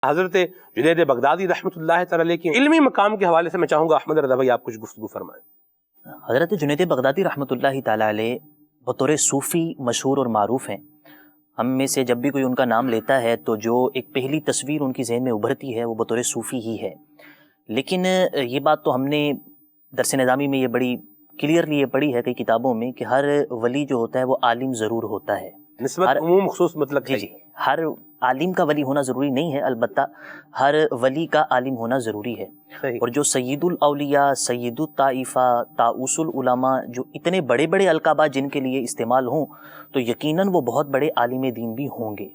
حضرت جنید بغدادی رحمۃ اللہ تعالی علیہ کے علمی مقام کے حوالے سے میں چاہوں گا احمد رضا بھائی آپ کچھ گفتگو فرمائیں۔ حضرت جنید بغدادی رحمۃ اللہ تعالی علیہ بطور صوفی مشہور اور معروف ہیں۔ ہم میں سے جب بھی کوئی ان کا نام لیتا ہے تو جو ایک پہلی تصویر ان کی ذہن میں ابھرتی ہے وہ بطور صوفی ہی ہے، لیکن یہ بات تو ہم نے درس نظامی میں یہ بڑی کلیئرلی یہ پڑھی ہے کئی کتابوں میں کہ ہر ولی جو ہوتا ہے وہ عالم ضرور ہوتا ہے، نسبت عموم خصوص مطلق جی ہر عالم کا ولی ہونا ضروری نہیں ہے، البتہ ہر ولی کا عالم ہونا ضروری ہے۔ اور جو سید الاولیاء، سید الطائفہ، طاؤس العلماء، جو اتنے بڑے بڑے القابات جن کے لیے استعمال ہوں تو یقیناً وہ بہت بڑے عالم دین بھی ہوں گے۔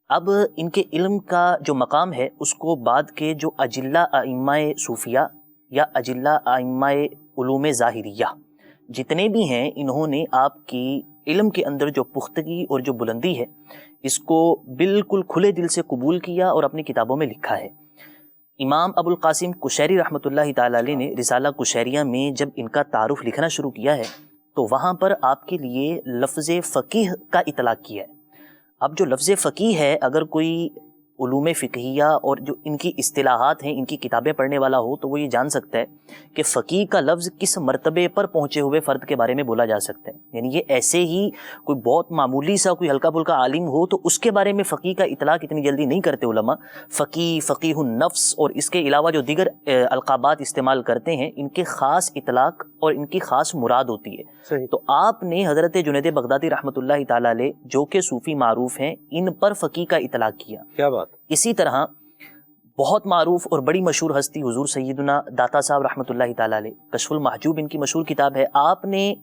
اب ان کے علم کا جو مقام ہے اس کو بعد کے جو اجلہ ائمہ صوفیہ یا اجلہ ائمہ علوم ظاہریہ جتنے بھی ہیں، انہوں نے آپ کی علم کے اندر جو پختگی اور جو بلندی ہے اس کو بالکل کھلے دل سے قبول کیا اور اپنی کتابوں میں لکھا ہے۔ امام ابو القاسم قشیری رحمۃ اللہ تعالی علیہ نے رسالہ قشیریہ میں جب ان کا تعارف لکھنا شروع کیا ہے تو وہاں پر آپ کے لیے لفظ فقیہ کا اطلاق کیا ہے۔ اب جو لفظ فقیہ ہے، اگر کوئی علوم فقہیہ اور جو ان کی اصطلاحات ہیں ان کی کتابیں پڑھنے والا ہو تو وہ یہ جان سکتا ہے کہ فقیہ کا لفظ کس مرتبے پر پہنچے ہوئے فرد کے بارے میں بولا جا سکتا ہے۔ یعنی یہ ایسے ہی کوئی بہت معمولی سا کوئی ہلکا پھلکا عالم ہو تو اس کے بارے میں فقیہ کا اطلاق اتنی جلدی نہیں کرتے علماء۔ فقیہ، فقیہ النفس اور اس کے علاوہ جو دیگر القابات استعمال کرتے ہیں ان کے خاص اطلاق اور ان کی خاص مراد ہوتی ہے۔ تو آپ نے حضرت جنید بغدادی رحمۃ اللہ تعالی علیہ جو کہ صوفی معروف ہیں ان پر فقیہ کا اطلاق کیا۔ کیا بات۔ اسی طرح بہت معروف اور بڑی مشہور ہستی حضور سیدنا داتا صاحب رحمۃ اللہ تعالی علیہ، کشف المحجوب ان کی مشہور کتاب ہے، آپ نے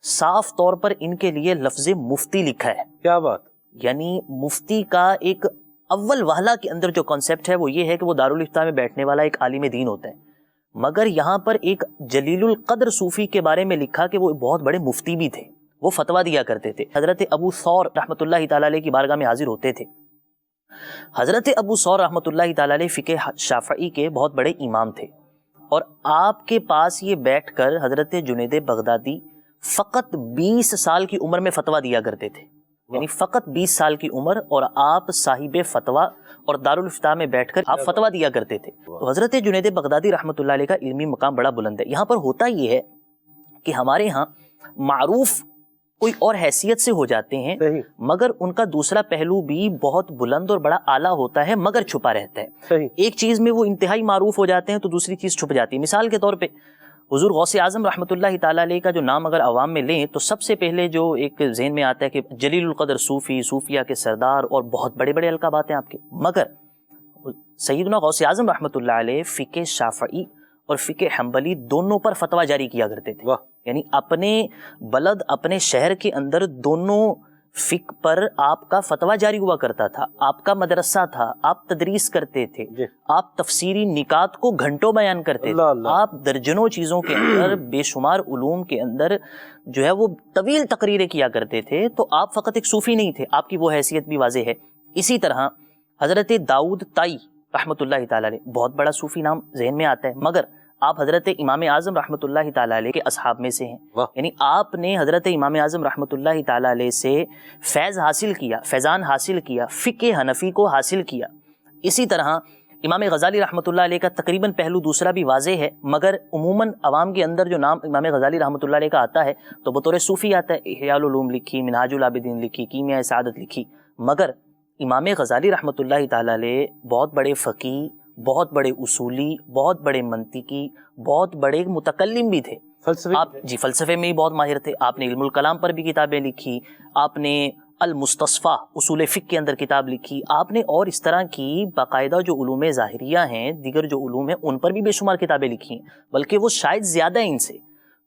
صاف طور پر ان کے لیے لفظ مفتی لکھا ہے۔ کیا بات۔ یعنی مفتی کا ایک اول وہلہ کے اندر جو کانسیپٹ ہے وہ یہ ہے کہ وہ دارالافتاء میں بیٹھنے والا ایک عالم دین ہوتا ہے، مگر یہاں پر ایک جلیل القدر صوفی کے بارے میں لکھا کہ وہ بہت بڑے مفتی بھی تھے، وہ فتویٰ دیا کرتے تھے۔ حضرت ابو ثور رحمۃ اللہ تعالی علیہ کی بارگاہ میں حاضر ہوتے تھے۔ حضرت ابو ثور رحمۃ اللہ تعالی علیہ فقہ شافعی کے بہت بڑے امام تھے، اور آپ کے پاس یہ بیٹھ کر حضرت جنید بغدادی فقط 20 سال کی عمر میں فتویٰ دیا کرتے تھے، یعنی فقط 20 سال کی عمر اور آپ صاحب فتویٰ اور دارالافتاء میں بیٹھ کر آپ فتویٰ دیا کرتے تھے۔ تو حضرت جنید بغدادی رحمۃ اللہ علیہ کا علمی مقام بڑا بلند ہے۔ یہاں پر ہوتا یہ ہے کہ ہمارے ہاں معروف کوئی اور حیثیت سے ہو جاتے ہیں مگر ان کا دوسرا پہلو بھی بہت بلند اور بڑا اعلیٰ ہوتا ہے مگر چھپا رہتا ہے۔ ایک چیز میں وہ انتہائی معروف ہو جاتے ہیں تو دوسری چیز چھپ جاتی ہے۔ مثال کے طور پہ حضور غوث اعظم رحمۃ اللہ تعالی علیہ کا جو نام اگر عوام میں لیں تو سب سے پہلے جو ایک ذہن میں آتا ہے کہ جلیل القدر صوفی، صوفیہ کے سردار اور بہت بڑے بڑے القابات ہیں آپ کے، مگر سیدنا غوث اعظم رحمۃ اللہ علیہ فقہ شافعی اور فقہ حنبلی دونوں پر فتویٰ جاری کیا کرتے تھے۔ یعنی اپنے بلد، اپنے شہر کے اندر دونوں فقہ پر آپ کا فتویٰ جاری ہوا کرتا تھا، آپ کا مدرسہ تھا، آپ تدریس کرتے تھے، آپ تفسیری نکات کو گھنٹوں بیان کرتے تھے، آپ درجنوں چیزوں کے اندر، بے شمار علوم کے اندر جو ہے وہ طویل تقریریں کیا کرتے تھے۔ تو آپ فقط ایک صوفی نہیں تھے، آپ کی وہ حیثیت بھی واضح ہے۔ اسی طرح حضرت داؤد طائی رحمۃ اللہ تعالی علیہ، بہت بڑا صوفی نام ذہن میں آتا ہے، مگر آپ حضرت امام اعظم رحمۃ اللہ تعالی علیہ کے اصحاب میں سے ہیں۔ یعنی آپ نے حضرت امام اعظم رحمۃ اللہ تعالی علیہ سے فیض حاصل کیا، فیضان حاصل کیا، فقہ حنفی کو حاصل کیا۔ اسی طرح امام غزالی رحمۃ اللہ علیہ کا تقریباً پہلو دوسرا بھی واضح ہے، مگر عموماً عوام کے اندر جو نام امام غزالی رحمۃ اللہ علیہ کا آتا ہے تو بطور صوفی آتا ہے۔ احیاء العلوم لکھی، منہاج العابدین لکھی، کیمیاء سعادت لکھی، مگر امام غزالی رحمۃ اللہ تعالی علیہ بہت بڑے فقیہ، بہت بڑے اصولی، بہت بڑے منطقی، بہت بڑے متکلم بھی تھے۔ آپ فلسفے میں ہی بہت ماہر تھے۔ آپ نے علم الکلام پر بھی کتابیں لکھی، آپ نے المستصفیٰ اصول فقہ کے اندر کتاب لکھی، آپ نے اور اس طرح کی باقاعدہ جو علوم ظاہریہ ہیں، دیگر جو علوم ہیں ان پر بھی بے شمار کتابیں لکھی ہیں، بلکہ وہ شاید زیادہ ہیں ان سے۔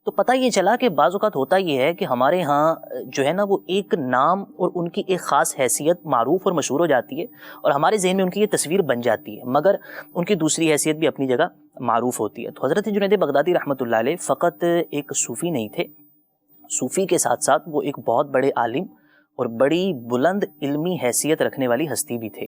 تو پتہ یہ چلا کہ بعض اوقات ہوتا یہ ہے کہ ہمارے ہاں جو ہے نا وہ ایک نام اور ان کی ایک خاص حیثیت معروف اور مشہور ہو جاتی ہے اور ہمارے ذہن میں ان کی یہ تصویر بن جاتی ہے، مگر ان کی دوسری حیثیت بھی اپنی جگہ معروف ہوتی ہے۔ تو حضرت جنید بغدادی رحمۃ اللہ علیہ فقط ایک صوفی نہیں تھے، صوفی کے ساتھ ساتھ وہ ایک بہت بڑے عالم اور بڑی بلند علمی حیثیت رکھنے والی ہستی بھی تھے۔